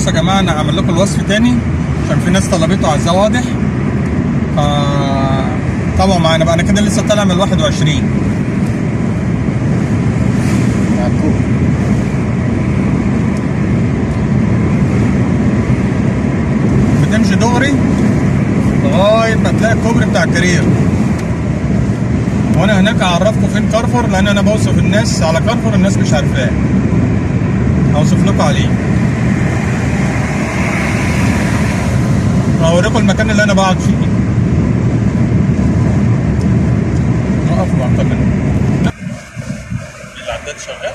بصوا يا جماعه، انا هعمل لكم الوصف تاني عشان في ناس طلبته على الزواضح. طبعا معانا بقى، انا كده لسه طالع من 21 بتمشي دغري لغايه ما تلاقي الكوبري بتاع الكارير. وانا هناك هعرفكم فين كارفور، لان انا بوصف الناس على كارفور الناس مش عارفاه، هوصف لكم عليه. هوريكم المكان اللي انا بقعد فيه. نقف ونكمل. العداد شغال؟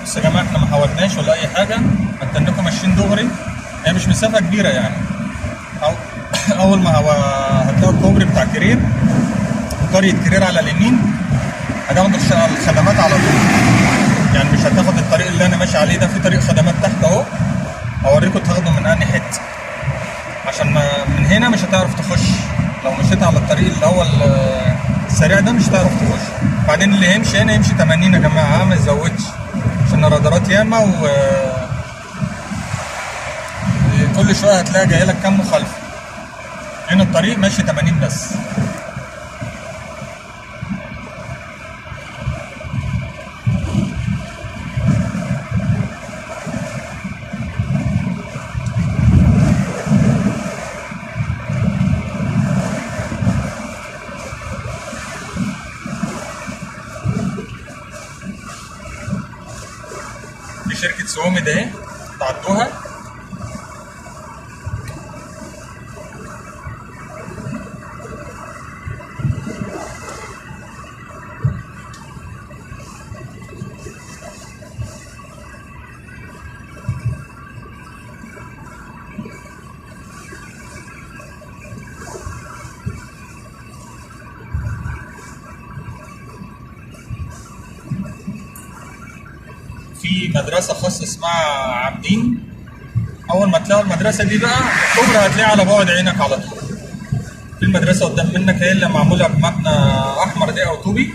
بس يا جماعه احنا ما حاولناش ولا اي حاجه، هتنكم ماشيين دغري، هي مش مسافه كبيره يعني. اول ما هتلاقوا الكوبري بتاع كرير، قريه كرير على اليمين، هتاخد الخدمات على طول. يعني مش هتاخد الطريق اللي انا ماشي عليه ده، في طريق خدمات تحت اهو، هوريكم تاخدوا من انهي حته، عشان من هنا مش هتعرف تخش. لو مشيت على الطريق اللي هو السريع ده مش هتعرف تخش. بعدين اللي يمشي هنا يمشي 80 يا جماعه، ما يزودش، عشان الرادارات ياما، و كل شويه هتلاقي جاي لك كام مخالفه. هنا الطريق ماشي 80 بس. دي شركة سومي ده اهي، تعدوها. في مدرسة خاصة اسمها عابدين. أول ما تلاقوا المدرسة دي بقى الكوبري هتلاقيه على بعد عينك على طول. في المدرسة قدام منك هي اللي معمولة بمبنى أحمر دي أو طوبي،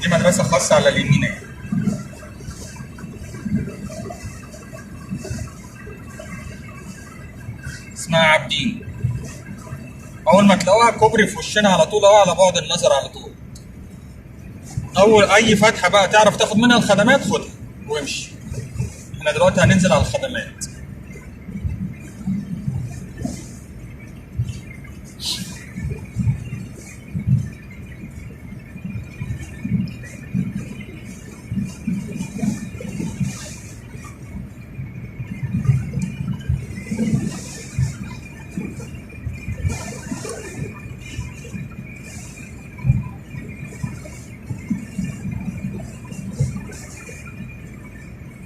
دي مدرسة خاصة على اليمين اهي. اسمها عابدين. أول ما تلاقوها الكوبري في وشنا على طول أهو، على بعد النظر على طول. اول اي فتحه بقى تعرف تاخد منها الخدمات خدها وامشي. احنا دلوقتي هننزل على الخدمات.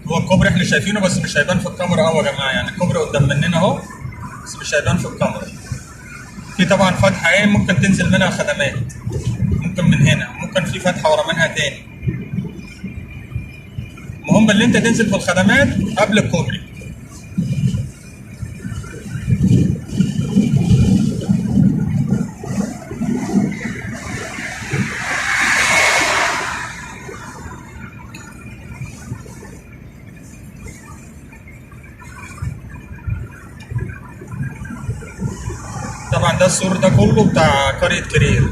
هو الكوبري احنا شايفينه بس مش هيبان في الكاميرا اهو يا جماعه، يعني الكوبري قدام مننا اهو بس مش هيبان في الكاميرا. في طبعا فتحه ايه ممكن تنزل منها خدمات، ممكن من هنا، ممكن في فتحه ورا منها تاني. المهم اللي انت تنزل في الخدمات قبل الكوبري. طبعا ده السور ده كله بتاع قرية كرير.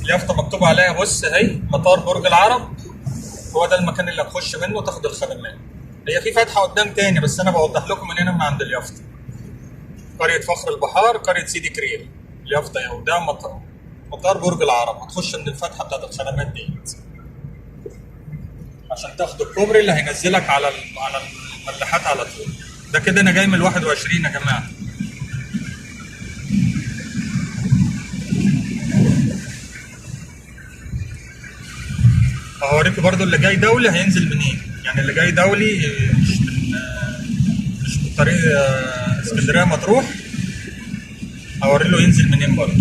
اليافطة مكتوب عليها بص اهي مطار برج العرب، هو ده المكان اللي هتخش منه تاخد الخدمات. هي في فتحة قدام تاني بس أنا بوضح لكم من هنا من عند اليافطة. قرية فخر البحار، قرية سيدي كرير. اليافطة اهي، وده مطار برج العرب. هتخش من الفتحة بتاعت الخدمات ديت عشان تاخد الكوبري اللي هينزلك على الملاحات على طول. ده كده أنا جاي من 21 يا جماعة. هوريكم برضو اللي جاي دولي هينزل منين. يعني اللي جاي دولي مش من طريق اسكندريه مطروح، هوري له ينزل منين برضو.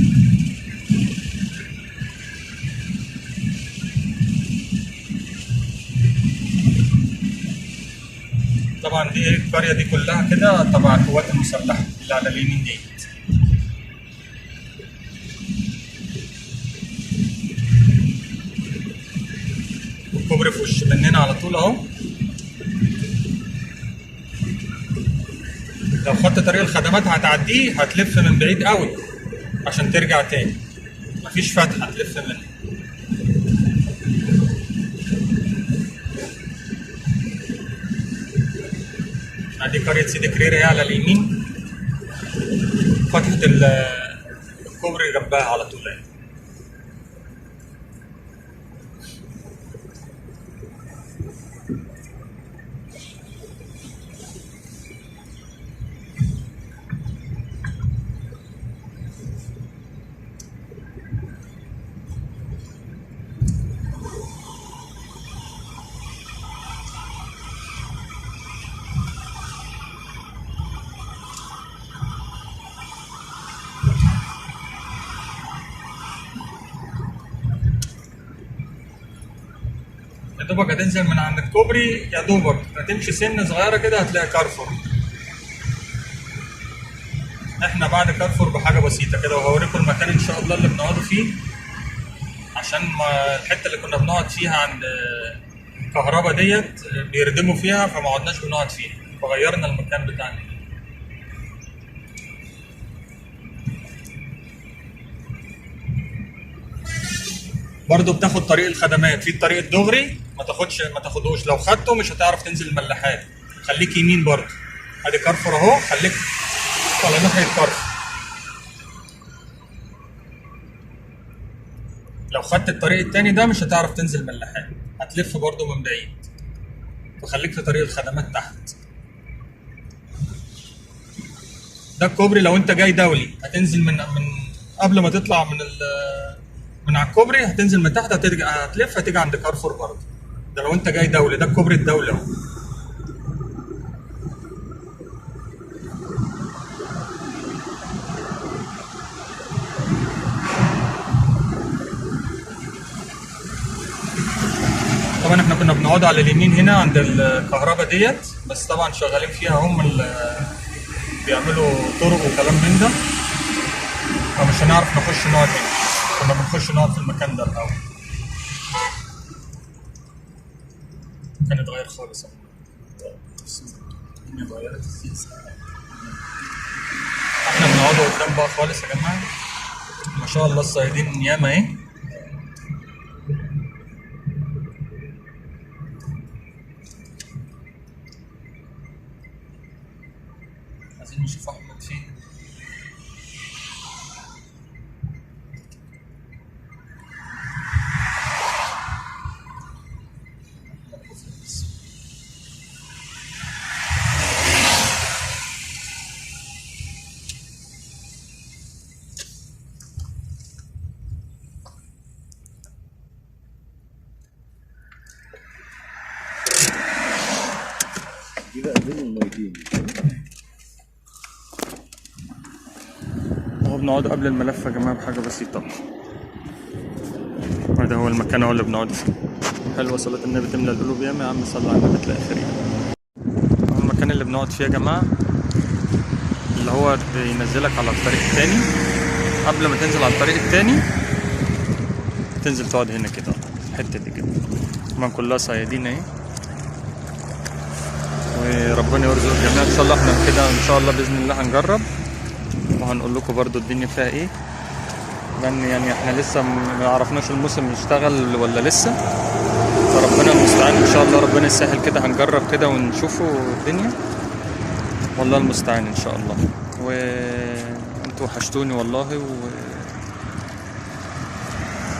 طبعا دي القريه دي كلها كده تبع القوات المسلحه اللي على اليمين دي. والكوبري في وش مننا على طول اهو. لو خدت طريق الخدمات هتعديه هتلف من بعيد قوي عشان ترجع تاني، مفيش فتحه تلف منها. ادي قريه سيدي كرير هي على اليمين، فتحه الكوبري جنبها على طول يعني. يا دوبك هتنزل من عند الكوبري، يا دوبك هتمشي سن صغيره كده هتلاقي كارفور. احنا بعد كارفور بحاجه بسيطه كده، وهوريكم المكان ان شاء الله اللي بنقعدوا فيه، عشان ما الحته اللي كنا بنقعد فيها عند الكهرباء ديت بيردموا فيها فما عدناش بنقعد فيها، فغيرنا المكان بتاعنا. برضه بتاخد طريق الخدمات في الطريق الدغري، ما تاخدوش، لو خدته مش هتعرف تنزل الملاحات، خليك يمين برضه. ادي كارفور اهو، خليك على ناحيه كارفور. لو خدت الطريق التاني ده مش هتعرف تنزل ملاحات، هتلف برضه من بعيد، فخليك في طريق الخدمات تحت. ده الكوبري لو انت جاي دولي هتنزل من قبل ما تطلع من على الكوبري، هتنزل من تحت هتلف هتيجي عند كارفور برضه. ده لو انت جاي دولي، ده الكوبري الدولي اهو. طبعا احنا كنا بنقعد على اليمين هنا عند الكهرباء ديت، بس طبعا شغالين فيها هم بيعملوا طرق وكلام من ده، فمش هنعرف نخش نقعد هنا. كنا بنخش نقعد في المكان ده الاول. كان اتغير خالص. الدنيا اتغيرت. احنا بنقعدوا قدام بقى خالص يا جماعه. ما شاء الله الصيادين ياما اهي. عايزين نشوف احمد فين. اهو بنقعد قبل الملف يا جماعه بحاجه بسيطه. وده هو المكان اهو اللي بنقعد فيه. حلوه صلاه النبي تملى القلوب ياما يا عم، صلى على النبي تلاقي خير. اهو المكان اللي بنقعد فيه يا جماعه، اللي هو بينزلك على الطريق التاني. قبل ما تنزل على الطريق التاني تنزل تقعد هنا كده، الحته دي كده طبعا كلها صيادين اهي. وربنا يرزق الجميع ان شاء الله. احنا كده ان شاء الله باذن الله هنجرب وهنقول لكم برضو الدنيا فيها ايه، لان يعني احنا لسه ما عرفناش الموسم يشتغل ولا لسه، فربنا المستعان ان شاء الله. ربنا يسهل كده، هنجرب كده ونشوفوا الدنيا، والله المستعان ان شاء الله. وانتوا وحشتوني والله،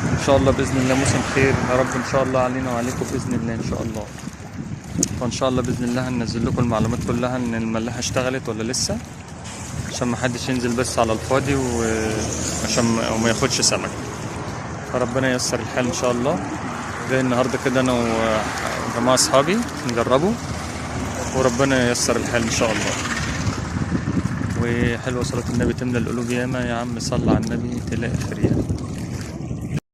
ان شاء الله باذن الله موسم خير يا رب ان شاء الله علينا وعليكم باذن الله ان شاء الله. وان شاء الله باذن الله هننزل لكم المعلومات كلها ان الملاحه اشتغلت ولا لسه، عشان ما حدش ينزل بس على الفاضي وعشان وما ياخدش سمك. فربنا ييسر الحال ان شاء الله. جاي النهارده كده انا وجماعه اصحابي نجربه، وربنا ييسر الحال ان شاء الله. وحلوه صلاه النبي تملى القلوب ياما يا عم، صلى على النبي تلاقي خير.